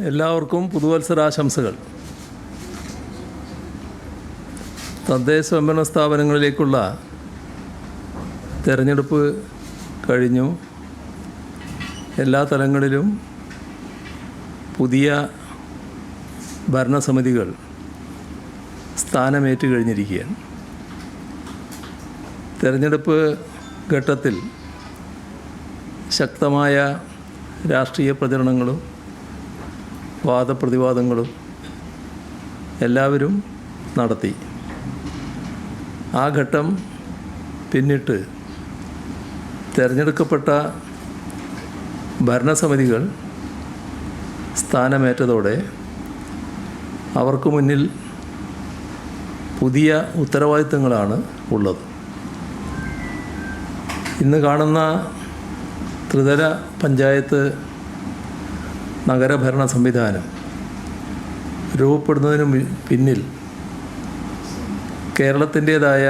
എല്ലാവർക്കും പുതുവത്സരാശംസകൾ. തദ്ദേശ സ്വയംഭരണ സ്ഥാപനങ്ങളിലേക്കുള്ള തിരഞ്ഞെടുപ്പ് കഴിഞ്ഞു. എല്ലാ തലങ്ങളിലും പുതിയ ഭരണസമിതികൾ സ്ഥാനമേറ്റ് കഴിഞ്ഞിരിക്കുകയാണ്. തിരഞ്ഞെടുപ്പ് ഘട്ടത്തിൽ ശക്തമായ രാഷ്ട്രീയ പ്രചരണങ്ങളും വാദപ്രതിവാദങ്ങളും എല്ലാവരും നടത്തി. ആ ഘട്ടം പിന്നിട്ട് തിരഞ്ഞെടുക്കപ്പെട്ട ഭരണസമിതികൾ സ്ഥാനമേറ്റതോടെ അവർക്ക് മുന്നിൽ പുതിയ ഉത്തരവാദിത്തങ്ങളാണ് ഉള്ളത്. ഇന്ന് കാണുന്ന ത്രിതല പഞ്ചായത്ത് നഗരഭരണ സംവിധാനം രൂപപ്പെടുന്നതിന് പിന്നിൽ കേരളത്തിൻ്റേതായ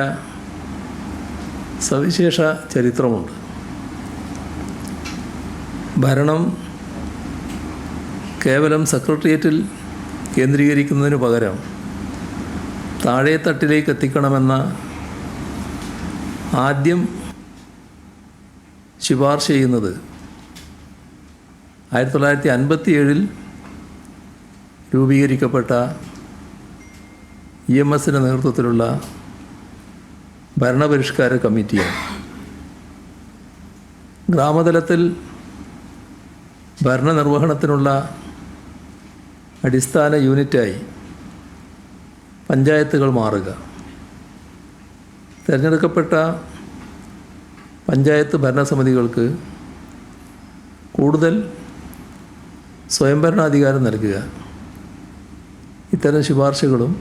സവിശേഷ ചരിത്രമുണ്ട്. ഭരണം കേവലം സെക്രട്ടേറിയറ്റിൽ കേന്ദ്രീകരിക്കുന്നതിന് പകരം താഴേത്തട്ടിലേക്ക് എത്തിക്കണമെന്ന ആദ്യം ശുപാർശ ചെയ്യുന്നത് 1957 രൂപീകരിക്കപ്പെട്ട EMSൻ്റെ നേതൃത്വത്തിലുള്ള ഭരണപരിഷ്കാര കമ്മിറ്റിയാണ്. ഗ്രാമതലത്തിൽ ഭരണനിർവഹണത്തിനുള്ള അടിസ്ഥാന യൂണിറ്റായി പഞ്ചായത്തുകൾ മാറുക. തിരഞ്ഞെടുക്കപ്പെട്ട പഞ്ചായത്ത് ഭരണസമിതികൾക്ക് കൂടുതൽ സ്വയംഭരണാധികാരം നൽകുക. ഇത്തരം ശുപാർശകളും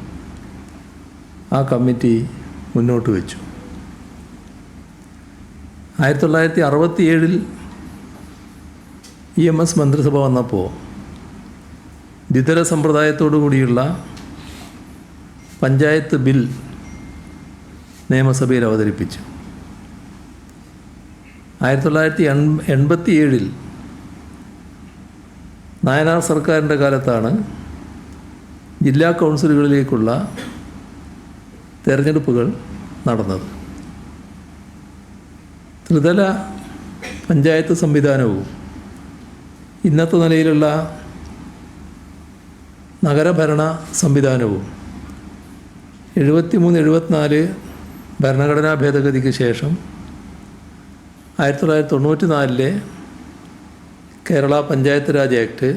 ആ കമ്മിറ്റി മുന്നോട്ട് വെച്ചു. 1967 EMS മന്ത്രിസഭ വന്നപ്പോൾ ദ്വിതല സമ്പ്രദായത്തോടു കൂടിയുള്ള പഞ്ചായത്ത് ബിൽ നിയമസഭയിൽ അവതരിപ്പിച്ചു. 1987 നായനാർ സർക്കാരിൻ്റെ കാലത്താണ് ജില്ലാ കൗൺസിലുകളിലേക്കുള്ള തെരഞ്ഞെടുപ്പുകൾ നടന്നത്. ത്രിതല പഞ്ചായത്ത് സംവിധാനവും ഇന്നത്തെ നിലയിലുള്ള നഗരഭരണ സംവിധാനവും 73-74 ഭരണഘടനാ ഭേദഗതിക്ക് ശേഷം 1994 Kerala panchayat Raj act,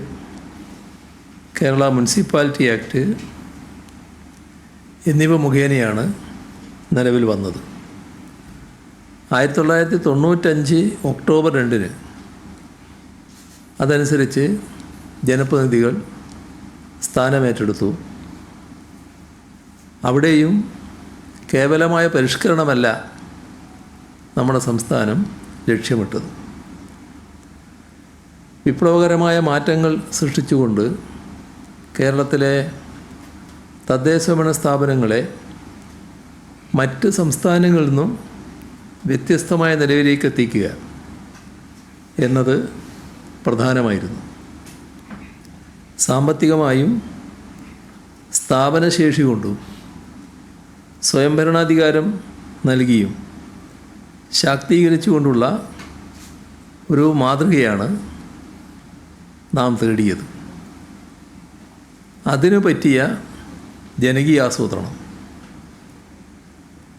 Kerala municipality act എന്നിവ മുഖേനയാണ് നിലവിൽ വന്നത്. 1995 ഒക്ടോബർ 2 അതനുസരിച്ച് ജനപ്രതിനിധികൾ സ്ഥാനമേറ്റെടുത്തു. അവിടെയും കേവലമായ പരിഷ്കരണമല്ല നമ്മുടെ സംസ്ഥാനം ലക്ഷ്യമിട്ടത്. വിപ്ലവകരമായ മാറ്റങ്ങൾ സൃഷ്ടിച്ചുകൊണ്ട് കേരളത്തിലെ തദ്ദേശഭരണ സ്ഥാപനങ്ങളെ മറ്റ് സംസ്ഥാനങ്ങളിൽ നിന്നും വ്യത്യസ്തമായ നിലയിലേക്ക് എത്തിക്കുക എന്നത് പ്രധാനമായിരുന്നു. സാമ്പത്തികമായും സ്ഥാപനശേഷി കൊണ്ടും സ്വയംഭരണാധികാരം നൽകിയും ശാക്തീകരിച്ചുകൊണ്ടുള്ള ഒരു മാതൃകയാണ് നാം തേടിയത്. അതിനു പറ്റിയ ജനകീയാസൂത്രണം,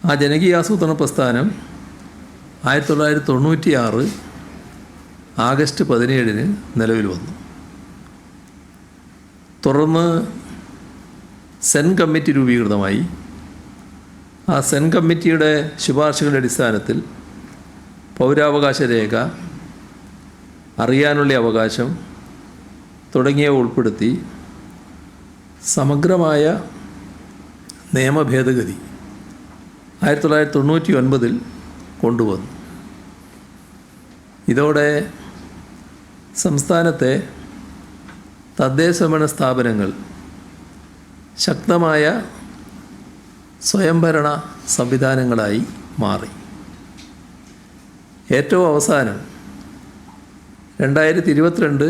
ആ ജനകീയാസൂത്രണ പ്രസ്ഥാനം 1996 ആഗസ്റ്റ് 17 നിലവിൽ വന്നു. തുടർന്ന് സെൻ കമ്മിറ്റി രൂപീകൃതമായി. ആ സെൻ കമ്മിറ്റിയുടെ ശുപാർശകളുടെ അടിസ്ഥാനത്തിൽ പൗരാവകാശ രേഖ, അറിയാനുള്ള അവകാശം തുടങ്ങിയവ ഉൾപ്പെടുത്തി സമഗ്രമായ നിയമഭേദഗതി 1999 കൊണ്ടുവന്നു. ഇതോടെ സംസ്ഥാനത്തെ തദ്ദേശഭരണ സ്ഥാപനങ്ങൾ ശക്തമായ സ്വയംഭരണ സംവിധാനങ്ങളായി മാറി. ഏറ്റവും അവസാനം 2022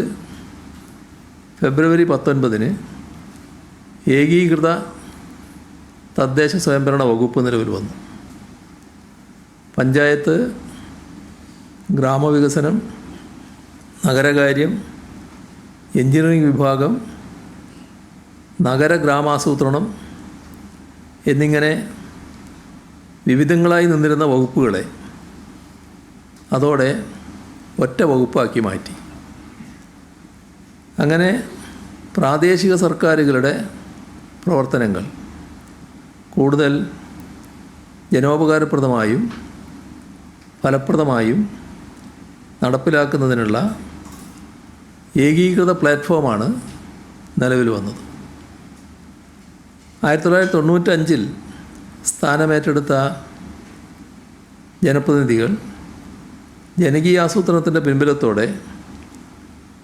ഫെബ്രുവരി 19 ഏകീകൃത തദ്ദേശ സ്വയംഭരണ വകുപ്പ് നിലവിൽ വന്നു. പഞ്ചായത്ത്, ഗ്രാമവികസനം, നഗരകാര്യം, എഞ്ചിനീയറിംഗ് വിഭാഗം, നഗര ഗ്രാമാസൂത്രണം എന്നിങ്ങനെ വിവിധങ്ങളായി നിന്നിരുന്ന വകുപ്പുകളെ അതോടെ ഒറ്റ വകുപ്പാക്കി മാറ്റി. അങ്ങനെ പ്രാദേശിക സർക്കാരുകളുടെ പ്രവർത്തനങ്ങൾ കൂടുതൽ ജനോപകാരപ്രദമായും ഫലപ്രദമായും നടപ്പിലാക്കുന്നതിനുള്ള ഏകീകൃത പ്ലാറ്റ്ഫോമാണ് നിലവിൽ വന്നത്. 1995 സ്ഥാനമേറ്റെടുത്ത ജനപ്രതിനിധികൾ ജനകീയാസൂത്രണത്തിൻ്റെ പിൻബലത്തോടെ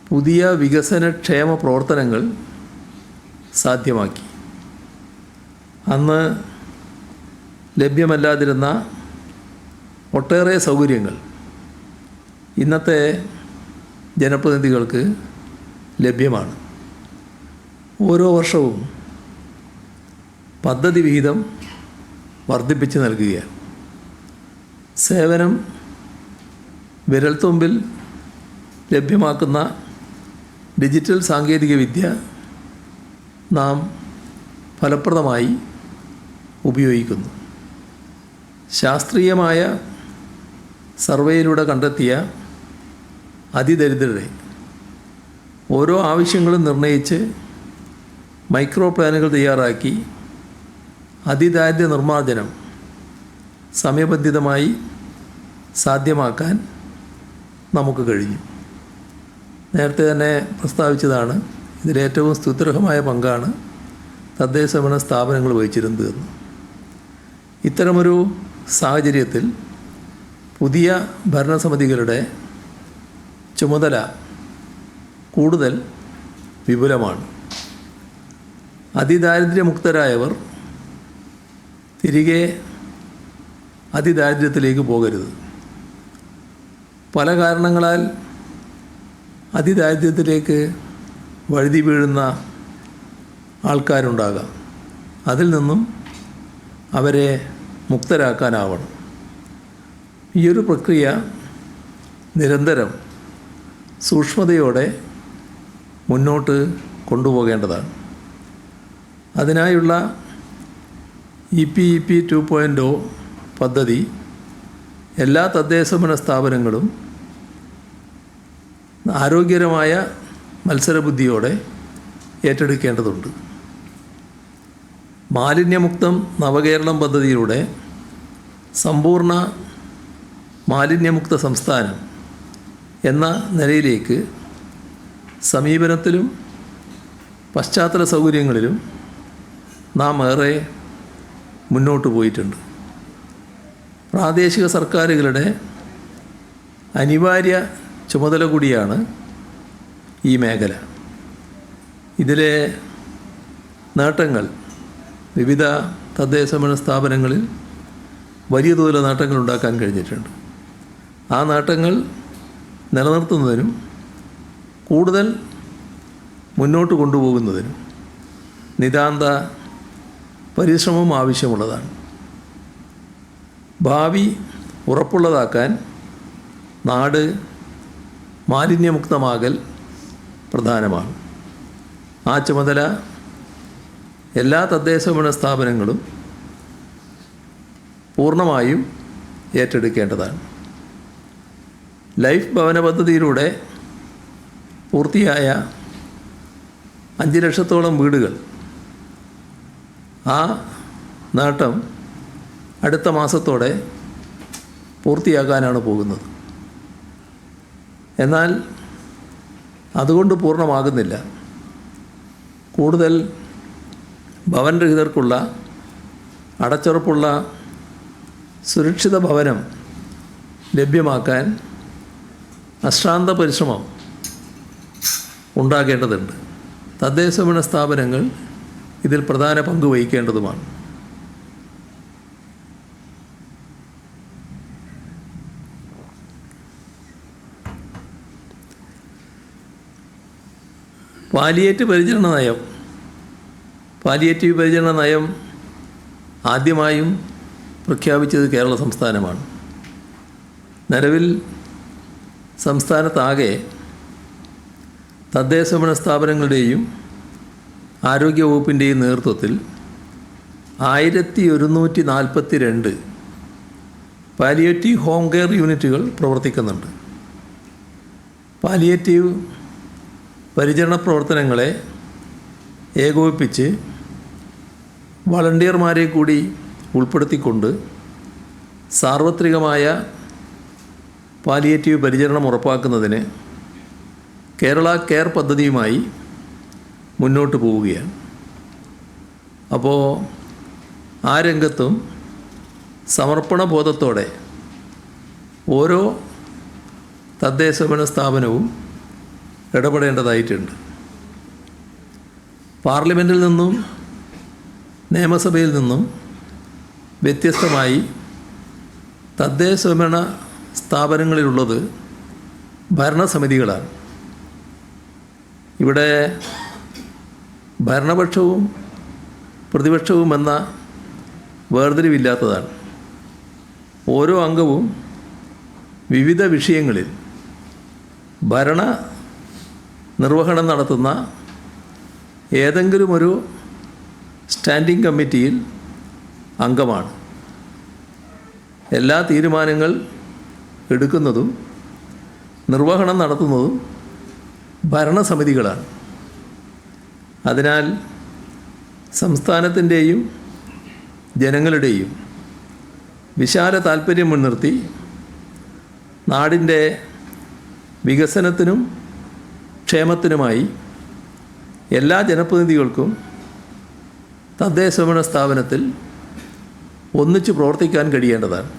പുതിയ വികസനക്ഷേമ പ്രവർത്തനങ്ങൾ സാധ്യമാക്കി. അന്ന് ലഭ്യമല്ലാതിരുന്ന ഒട്ടേറെ സൗകര്യങ്ങൾ ഇന്നത്തെ ജനപ്രതിനിധികൾക്ക് ലഭ്യമാണ്. ഓരോ വർഷവും പദ്ധതി വിഹിതം വർദ്ധിപ്പിച്ച് നൽകുകയാണ്. സേവനം വിരൽത്തുമ്പിൽ ലഭ്യമാക്കുന്ന ഡിജിറ്റൽ സാങ്കേതികവിദ്യ നാം ഫലപ്രദമായി ഉപയോഗിക്കുന്നു. ശാസ്ത്രീയമായ സർവേയിലൂടെ കണ്ടെത്തിയ അതിദരിദ്രരെ ഓരോ ആവശ്യങ്ങളും നിർണയിച്ച് മൈക്രോ പ്ലാനുകൾ തയ്യാറാക്കി അതിദാരിദ്ര്യ നിർമ്മാർജ്ജനം സമയബന്ധിതമായി സാധ്യമാക്കാൻ നമുക്ക് കഴിഞ്ഞു. നേരത്തെ തന്നെ പ്രസ്താവിച്ചതാണ്, ഇതിലേറ്റവും സ്തുത്യർഹമായ പങ്കാണ് തദ്ദേശ ഭരണ സ്ഥാപനങ്ങൾ വഹിച്ചിരുന്നത് എന്ന്. ഇത്തരമൊരു സാഹചര്യത്തിൽ പുതിയ ഭരണസമിതികളുടെ ചുമതല കൂടുതൽ വിപുലമാണ്. അതിദാരിദ്ര്യമുക്തരായവർ തിരികെ അതിദാരിദ്ര്യത്തിലേക്ക് പോകരുത്. പല കാരണങ്ങളാൽ അതിദാരിദ്ര്യത്തിലേക്ക് വഴുതി വീഴുന്ന ആൾക്കാരുണ്ടാകാം. അതിൽ നിന്നും അവരെ മുക്തരാക്കാനാവണം. ഈയൊരു പ്രക്രിയ നിരന്തരം സൂക്ഷ്മതയോടെ മുന്നോട്ട് കൊണ്ടുപോകേണ്ടതാണ്. അതിനായുള്ള EPEP 2.0 പദ്ധതി എല്ലാ തദ്ദേശഭരണ സ്ഥാപനങ്ങളും ആരോഗ്യകരമായ മത്സരബുദ്ധിയോടെ ഏറ്റെടുക്കേണ്ടതുണ്ട്. മാലിന്യമുക്തം നവകേരളം പദ്ധതിയിലൂടെ സമ്പൂർണ്ണ മാലിന്യമുക്ത സംസ്ഥാനം എന്ന നിലയിലേക്ക് സമീപനത്തിലും പശ്ചാത്തല സൗകര്യങ്ങളിലും നാം ഏറെ മുന്നോട്ട് പോയിട്ടുണ്ട്. പ്രാദേശിക സർക്കാരുകളുടെ അനിവാര്യ ചുമതല കൂടിയാണ് ഈ മേഖല. ഇതിലെ നേട്ടങ്ങൾ വിവിധ തദ്ദേശഭരണ സ്ഥാപനങ്ങളിൽ വലിയ തോതിൽ നേട്ടങ്ങൾ ഉണ്ടാക്കാൻ കഴിഞ്ഞിട്ടുണ്ട്. ആ നേട്ടങ്ങൾ നിലനിർത്തുന്നതിനും കൂടുതൽ മുന്നോട്ട് കൊണ്ടുപോകുന്നതിനും നിതാന്ത പരിശ്രമം ആവശ്യമുള്ളതാണ്. ഭാവി ഉറപ്പുള്ളതാക്കാൻ നാട് മാലിന്യമുക്തമാകൽ പ്രധാനമാണ്. ആ ചുമതല എല്ലാ തദ്ദേശഭരണ സ്ഥാപനങ്ങളും പൂർണ്ണമായും ഏറ്റെടുക്കേണ്ടതാണ്. ലൈഫ് ഭവന പദ്ധതിയിലൂടെ പൂർത്തിയായ 5 ലക്ഷത്തോളം വീടുകൾ, ആ നേട്ടം അടുത്ത മാസത്തോടെ പൂർത്തിയാക്കാനാണ് പോകുന്നത്. എന്നാൽ അതുകൊണ്ട് പൂർണ്ണമാകുന്നില്ല. കൂടുതൽ ഭവനരഹിതർക്കുള്ള അടച്ചുറപ്പുള്ള സുരക്ഷിത ഭവനം ലഭ്യമാക്കാൻ അശ്രാന്ത പരിശ്രമം ഉണ്ടാകേണ്ടതുണ്ട്. തദ്ദേശഭരണ സ്ഥാപനങ്ങൾ ഇതിൽ പ്രധാന പങ്ക് വഹിക്കേണ്ടതുമാണ്. പാലിയേറ്റീവ് പരിചരണ നയം ആദ്യമായും പ്രഖ്യാപിച്ചത് കേരള സംസ്ഥാനമാണ്. നിലവിൽ സംസ്ഥാനത്താകെ തദ്ദേശഭരണ സ്ഥാപനങ്ങളുടെയും ആരോഗ്യവകുപ്പിൻ്റെയും നേതൃത്വത്തിൽ 1142 പാലിയേറ്റീവ് ഹോം കെയർ യൂണിറ്റുകൾ പ്രവർത്തിക്കുന്നുണ്ട്. പാലിയേറ്റീവ് പരിചരണ പ്രവർത്തനങ്ങളെ ഏകോപിപ്പിച്ച് വളണ്ടിയർമാരെ കൂടി ഉൾപ്പെടുത്തിക്കൊണ്ട് സാർവത്രികമായ പാലിയേറ്റീവ് പരിചരണം ഉറപ്പാക്കുന്നതിന് കേരള കെയർ പദ്ധതിയുമായി മുന്നോട്ട് പോവുകയാണ്. അപ്പോൾ ആ രംഗത്തും സമർപ്പണ ബോധത്തോടെ ഓരോ തദ്ദേശഭരണ സ്ഥാപനവും ഇടപെടേണ്ടതായിട്ടുണ്ട്. പാർലമെൻറ്റിൽ നിന്നും നിയമസഭയിൽ നിന്നും വ്യത്യസ്തമായി തദ്ദേശഭരണ സ്ഥാപനങ്ങളിലുള്ളത് ഭരണസമിതികളാണ്. ഇവിടെ ഭരണപക്ഷവും പ്രതിപക്ഷവും എന്ന വേർതിരിവില്ലാത്തതാണ്. ഓരോ അംഗവും വിവിധ വിഷയങ്ങളിൽ ഭരണ നിർവഹണം നടത്തുന്ന ഏതെങ്കിലും ഒരു സ്റ്റാൻഡിംഗ് കമ്മിറ്റിയിൽ അംഗമാണ്. എല്ലാ തീരുമാനങ്ങൾ എടുക്കുന്നതും നിർവഹണം നടത്തുന്നതും ഭരണസമിതികളാണ്. അതിനാൽ സംസ്ഥാനത്തിൻ്റെയും ജനങ്ങളുടെയും വിശാല താൽപ്പര്യം മുൻനിർത്തി നാടിൻ്റെ വികസനത്തിനും ക്ഷേമത്തിനുമായി എല്ലാ ജനപ്രതിനിധികൾക്കും തദ്ദേശഭരണ സ്ഥാപനത്തിൽ ഒന്നിച്ചു പ്രവർത്തിക്കാൻ കഴിയേണ്ടതാണ്.